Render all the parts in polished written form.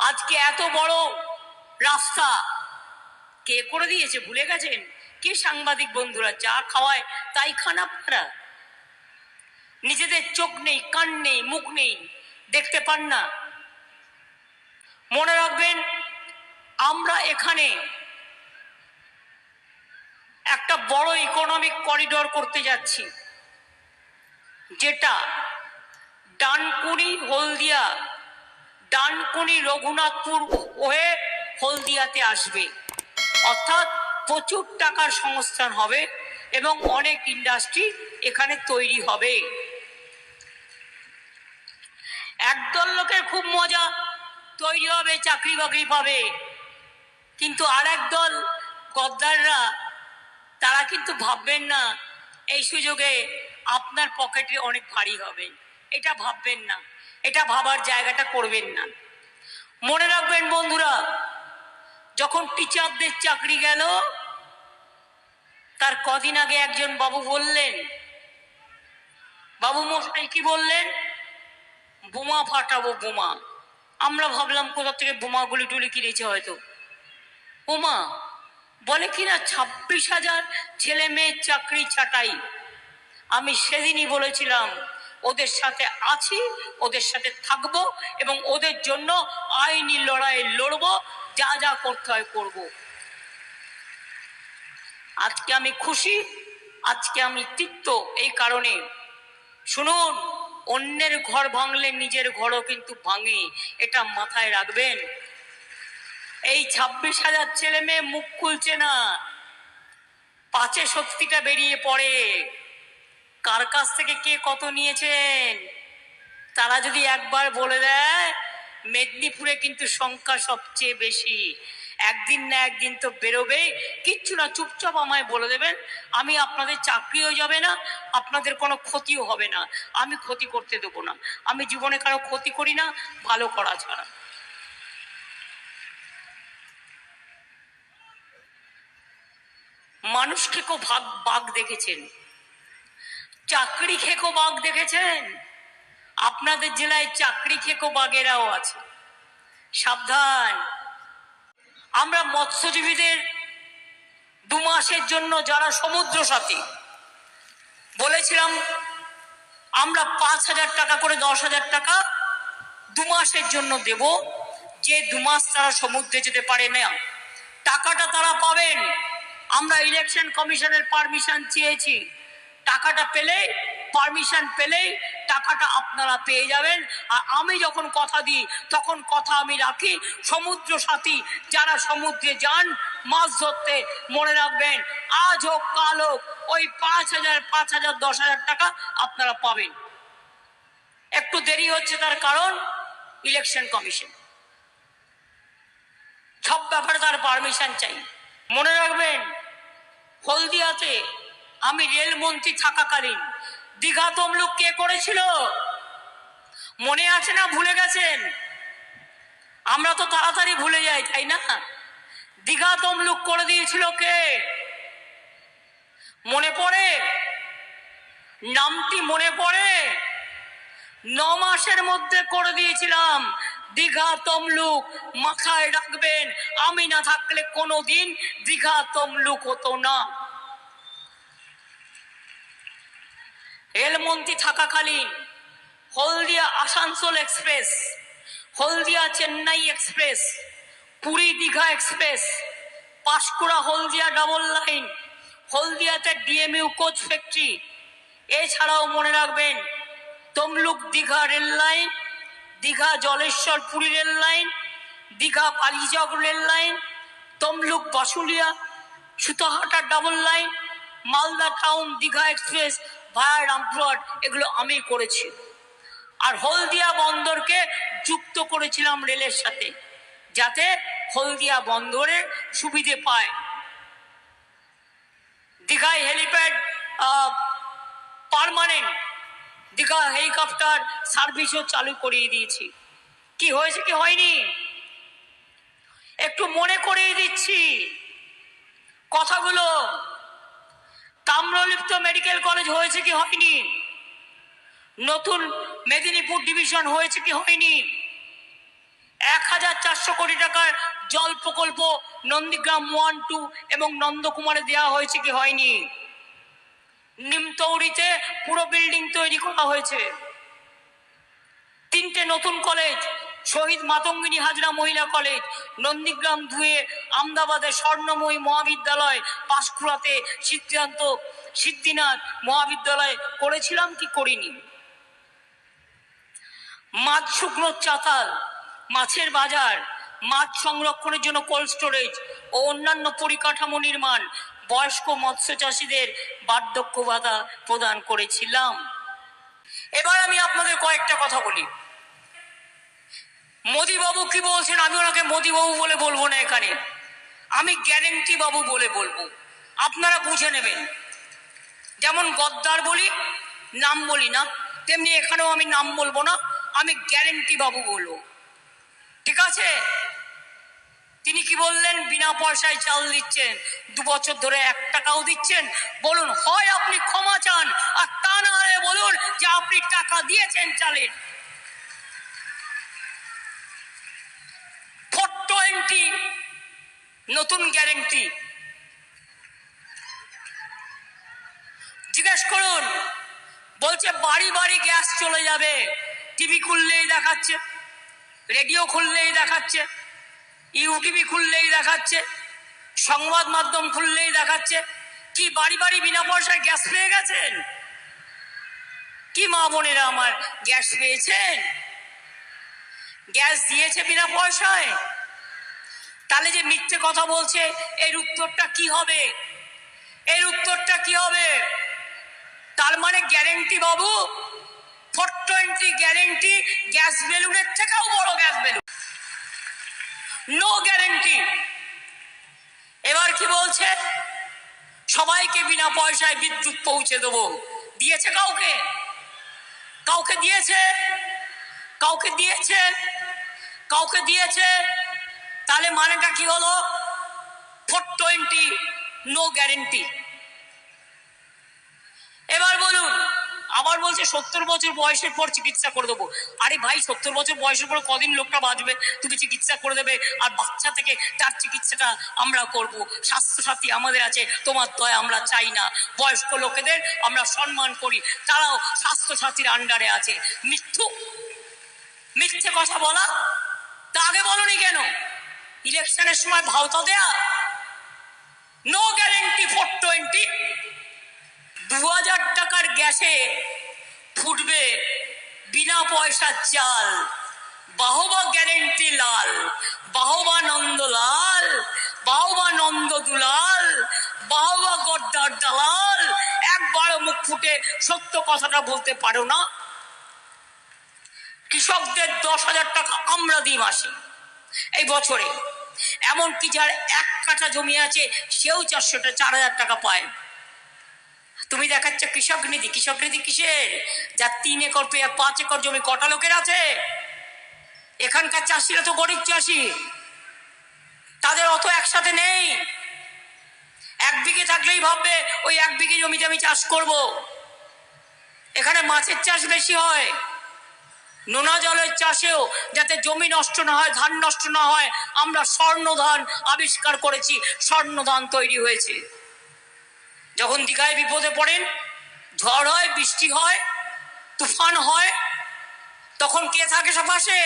আজকে এত বড় রাস্তা কে করে দিয়েছে ভুলে গেছেন? কে সাংবাদিক বন্ধুরা? যা খাওয়ায় তাই খান আপনারা। নিজেদের চোখ নেই, কান নেই, মুখ নেই, দেখতে পান না। মনে রাখবেন, আমরা এখানে একটা বড় ইকোনমিক করিডোর করতে যাচ্ছি, যেটা ডানকুনি হলদিয়া, ডানকুনি রঘুনাথপুর হয়ে হলদিয়াতে আসবে। অর্থাৎ প্রচুর টাকার সংস্থান হবে এবং অনেক ইন্ডাস্ট্রি এখানে তৈরি হবে। একদল লোকের খুব মজা, তৈরি হবে, চাকরি বাকরি পাবে, কিন্তু আর একদল গদ্দাররা, তারা কিন্তু ভাববেন না এই সুযোগে আপনার পকেটে অনেক ভারী হবে। এটা ভাববেন না, এটা ভাবার জায়গাটা করবেন না। মনে রাখবেন বন্ধুরা, যখন টিচারদের চাকরি গেল, তার কদিন আগে একজন বাবু বললেন, বাবু মশাই কি বললেন? বোমা ফাটাবো, বোমা। আমরা ভাবলাম কোথা থেকে বোমাগুলি টুলি কিনেছে হয়তো। বোমা বলে কিনা 26,000 ছেলে মেয়ের চাকরি ছাঁটাই। আমি সেদিনই বলেছিলাম ওদের সাথে আছি, ওদের সাথে থাকবো এবং ওদের জন্য আইনি লড়াই লড়বো, যা যা করতে হয় করব। আজকে আমি খুশি, আজকে আমি তৃপ্ত এই কারণে, শুনুন, অন্যের ঘর ভাঙলে নিজের ঘরও কিন্তু ভাঙে, এটা মাথায় রাখবেন। এই 26,000 ছেলে মেয়ে মুখ খুলছে না, পাছে সত্যিটা বেরিয়ে পড়ে। কার কাছ থেকে কে কত নিয়েছেন তারা যদি একবার বলে দেয়, মেদিনীপুরে কিন্তু সংখ্যা সবচেয়ে বেশি। একদিন না একদিন তো বেরোবে। কিচ্ছু না, চুপচাপ আমায় বলে দেবেন, আমি আপনাদের চাকরিও যাবে না, আপনাদের কোনো ক্ষতিও হবে না, আমি ক্ষতি করতে দেবো না। আমি জীবনে কারো ক্ষতি করি না, ভালো করা ছাড়া। মানুষ খেকো বাঘ দেখেছেন, চাকরি খেকো বাঘ দেখেছেন? আপনাদের জেলায় চাকরি খেকো বাঘেরাও আছে, সাবধান। আমরা মৎস্যজীবীদের 2 মাসের জন্য যারা সমুদ্র সাথী বলেছিলাম, আমরা 5,000 টাকা করে 10,000 টাকা 2 মাসের জন্য দেব। যে 2 মাস তারা সমুদ্রে যেতে পারে না, টাকাটা তারা পাবেন। আমরা ইলেকশন কমিশনের পারমিশন চেয়েছি, টাকাটা পেলেই, পারমিশন পেলেই টাকাটা আপনারা পেয়ে যাবেন। আর আমি যখন কথা দিই তখন কথা আমি রাখি। সমুদ্র সাথী যারা সমুদ্রে যান মাছ ধরতে, মনে রাখবেন, আজ হোক কাল হোক, ওই 5,000, 5,000, 10,000 টাকা আপনারা পাবেন। একটু দেরি হচ্ছে, তার কারণ ইলেকশন কমিশন, সব ব্যাপারে তার পারমিশন চাই। মনে রাখবেন, হলদিয়াতে আমি রেলমন্ত্রী থাকাকালীন দীঘা তমলুক কে করেছিল? মনে আছে না ভুলে গেছেন? আমরা তো তাড়াতাড়ি ভুলে যাই, তাই না? দীঘা তমলুক করে দিয়েছিল কে? মনে পড়ে? নামটি মনে পড়ে? 9 মাসের মধ্যে করে দিয়েছিলাম দীঘা তমলুক। মাথায় রাখবেন, আমি না থাকলে কোনোদিন দীঘা তমলুক হতো না। রেলমন্ত্রী থাকাকালীন Haldia Asansol express, Haldia Chennai express, Puri Digha express, Panskura Haldia double line, হলদিয়াতে ডিএমইউ কোচ ফ্যাক্টরি, এছাড়াও মনে রাখবেন Tamluk Digha rail line, Digha Jaleswar Puri rail line, Digha Kalichak rail line, Tamluk Basulia Sutahata double line, Malda town Digha express via Rampurhat, এগুলো আমি করেছি। আর হলদিয়া বন্দরকে যুক্ত করেছিলাম রেলের সাথে, যাতে হলদিয়া বন্দরে সুবিধে পায়। দীঘায় হেলিপ্যাড পার্মানেন্ট, দীঘা হেলিকপ্টার সার্ভিসও চালু করিয়ে দিয়েছি। কি হয়েছে কি হয়নি একটু মনে করিয়ে দিচ্ছি কথাগুলো। তাম্রলিপ্ত মেডিকেল কলেজ হয়েছে কি হয়নি? নতুন মেদিনীপুর ডিভিশন হয়েছে কি হয়নি? 1,000 1400 কোটি টাকার জল প্রকল্প নন্দীগ্রাম 1, 2 এবং নন্দকুমারে দেওয়া হয়েছে কি হয়নি? নিমতৌড়িতে পুরো বিল্ডিং তৈরি করা হয়েছে। 3টে নতুন কলেজ, শহীদ মাতঙ্গিনী হাজরা মহিলা কলেজ, নন্দীগ্রাম 2-এ আমদাবাদে স্বর্ণময়ী মহাবিদ্যালয়, পাঁশকুড়াতে সিদ্ধিনাথ মহাবিদ্যালয় করেছিলাম কি করিনি? মাছ শুকনো চাতাল, মাছের বাজার, মাছ সংরক্ষণের জন্য কোল্ড স্টোরেজ ও অন্যান্য পরিকাঠামো নির্মাণ, বয়স্ক মৎস্য চাষীদের বার্ধক্য ভাতা প্রদান করেছিলাম। এবার আমি আপনাদের কয়েকটা কথা বলি। মোদিবাবু কি বলছেন, আমি ওনাকে মোদিবাবু বলে বলবো না, এখানে আমি গ্যারেন্টি বাবু বলে বলবো, আপনারা বুঝে নেবেন। যেমন গদ্দার বলি, নাম বলি না, তেমনি এখানেও আমি নাম বলবো না, আমি গ্যারেন্টি বাবু বলবো, ঠিক আছে? তিনি কি বললেন? বিনা পয়সায় চাল দিচ্ছেন, 2 বছর ধরে 1 টাকাও দিচ্ছেন। বলুন, হয় আপনি ক্ষমা চান, আর তা না হলে বলুন যে আপনি টাকা দিয়েছেন চালের। 420 নতুন গ্যারেন্টি। জিজ্ঞেস করুন, বলছে বাড়ি বাড়ি গ্যাস চলে যাবে। টিভি খুললেই দেখাচ্ছে, রেডিও খুললেই দেখাচ্ছে, ইউটিভি খুললেই দেখাচ্ছে, সংবাদ মাধ্যম খুললেই দেখাচ্ছে। কি বাড়ি বাড়ি বিনা পয়সায় গ্যাস পেয়ে গেছেন? কি মা বোনেরা আমার, গ্যাস পেয়েছেন? গ্যাস দিয়েছে বিনা পয়সায়? তাহলে যে মিথ্যে কথা বলছে, এর উত্তরটা কি হবে? এর উত্তরটা কি হবে? তার মানে গ্যারেন্টি বাবু 420 গ্যারেন্টি গ্যাস বেলুনের থেকেও বড় গ্যাস বেলুন, নো গ্যারেন্টি। এবার কি বলছে? সবাইকে বিনা পয়সায় বিদ্যুৎ পৌঁছে দেবো। দিয়েছে কাউকে? কাউকে দিয়েছে? কাউকে দিয়েছে? কাউকে দিয়েছে? তাহলে মানেটা কি হলো? 420 নো গ্যারেন্টি। এবার বলুন, আবার বলছে 70 বছর বয়সের পর চিকিৎসা করে দেবো। আরে ভাই, 70 বছর বয়সের পর কদিন লোকটা বাঁচবে? তুমি চিকিৎসা করে দেবে, আর বাচ্চা থেকে তার চিকিৎসাটা আমরা করব। স্বাস্থ্যসাথী আমাদের আছে, তোমার দয়া আমরা চাই না। বয়স্ক লোকেদের আমরা সম্মান করি, তারাও স্বাস্থ্যসাথীর আন্ডারে আছে। মিথ্যে কথা বলা, তা আগে বলনি কেন? ইলেকশনের সময় ভাওতা দেয়া। No guarantee 420। 2000 টাকার গ্যাসে ফুটবে বিনা পয়সার চাল। বাহবা গ্যারেন্টি লাল, বাহবা নন্দলাল, বাহবা নন্দ দুলাল, বাহবা গদ্দার দালাল। একবারও মুখ ফুটে সত্য কথাটা বলতে পারো না। কৃষকদের 10,000 টাকা আমরা দিই মাসে, এই বছরে। এমনকি যার 1 কাঠা জমি আছে সেও 4,000 টাকা পায়। তুমি দেখাচ্ছ কৃষক নীতি। কৃষক নীতি কিসের? যার 3 একর 5 একর জমি, কটা লোকের আছে? এখানকার চাষিরা তো গরিব চাষি, তাদের অত একসাথে নেই। 1 বিঘে থাকলেই ভাববে ওই 1 বিঘে জমিতে আমি চাষ করব। এখানে মাছের চাষ বেশি হয়, নোনা জলের চাষেও যাতে জমি নষ্ট না হয়, ধান নষ্ট না হয়, আমরা স্বর্ণ ধান আবিষ্কার করেছি। স্বর্ণ ধান তৈরি হয়েছে। যখন দীঘায় বিপদে পড়েন, ঝড় হয়, বৃষ্টি হয়, তুফান হয়, তখন কে থাকে পাশে?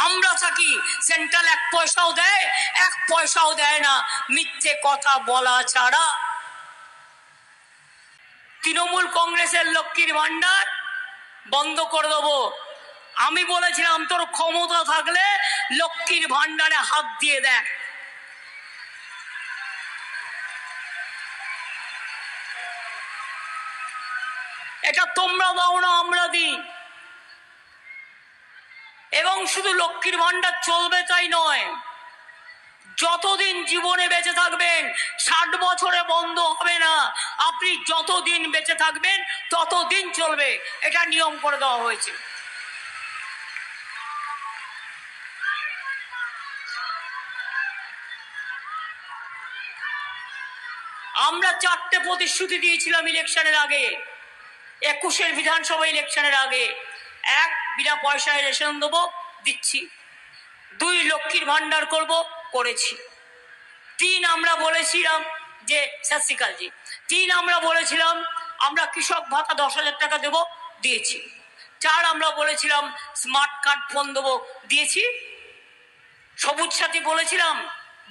আমরা থাকি। সেন্ট্রাল 1 পয়সাও দেয়, 1 পয়সাও দেয় না, মিথ্যে কথা বলা ছাড়া। তৃণমূল কংগ্রেসের লক্ষ্মীর ভান্ডার বন্ধ করে দেবো। আমি বলেছিলাম তোর ক্ষমতা থাকলে লক্ষ্মীর ভান্ডারে হাত দিয়ে দেখ। এটা তোমরা দাও না, আমরা দিই। এবং শুধু লক্ষ্মীর ভান্ডার চলবে তাই নয়, যতদিন জীবনে বেঁচে থাকবেন, 60 বছরে বন্ধ হবে না। আপনি যতদিন বেঁচে থাকবেন ততদিন চলবে, এটা নিয়ম করে দেওয়া হয়েছে। আমরা 4টে প্রতিশ্রুতি দিয়েছিলাম ইলেকশনের আগে, 21-এর বিধানসভা ইলেকশনের আগে। 1, বিনা পয়সায় রেশন দেবো, দিচ্ছি। 2 লক্ষ্মীর ভান্ডার করব, করেছি। 3 আমরা বলেছিলাম যে শাসিকালজি 3 আমরা বলেছিলাম আমরা কৃষক ভাতা 10,000 টাকা দেব, দিয়েছি। 4 আমরা বলেছিলাম স্মার্ট কার্ড ফোন দেবো, দিয়েছি। সবুজ সাথী বলেছিলাম,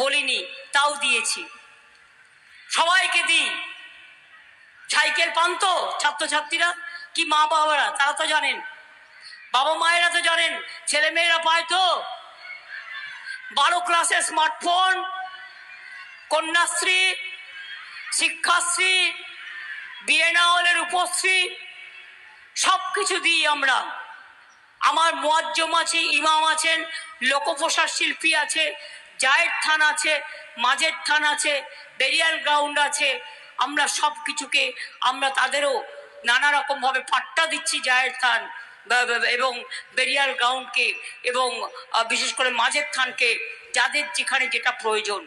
বলিনি, তাও দিয়েছি। সবাইকে দিই। সাইকেল পান তো ছাত্রছাত্রীরা, কি মা বাবারা, তারা তো জানেন, বাবা মায়েরা তো জানেন, ছেলে মেয়েরা পায় তো। 12 ক্লাসে স্মার্টফোন, কন্যাশ্রী, শিক্ষাশ্রী, বিয়ে না হলে রূপশ্রী, সবকিছু দিই আমরা। আমার মুয়াজ্জম আছে, ইমাম আছেন, লোকপ্রসার শিল্পী আছে, জায়ের থান আছে, মাঝের থান আছে, বেরিয়াল গ্রাউন্ড আছে। আমরা সব কিছুকে আমরা তাদেরও নানা রকমভাবে পাট্টা দিচ্ছি, জায়ের থান এবং বেরিয়াল গ্রাউন্ডকে এবং বিশেষ করে মাঝের থানকে, যাদের যেখানে যেটা প্রয়োজন।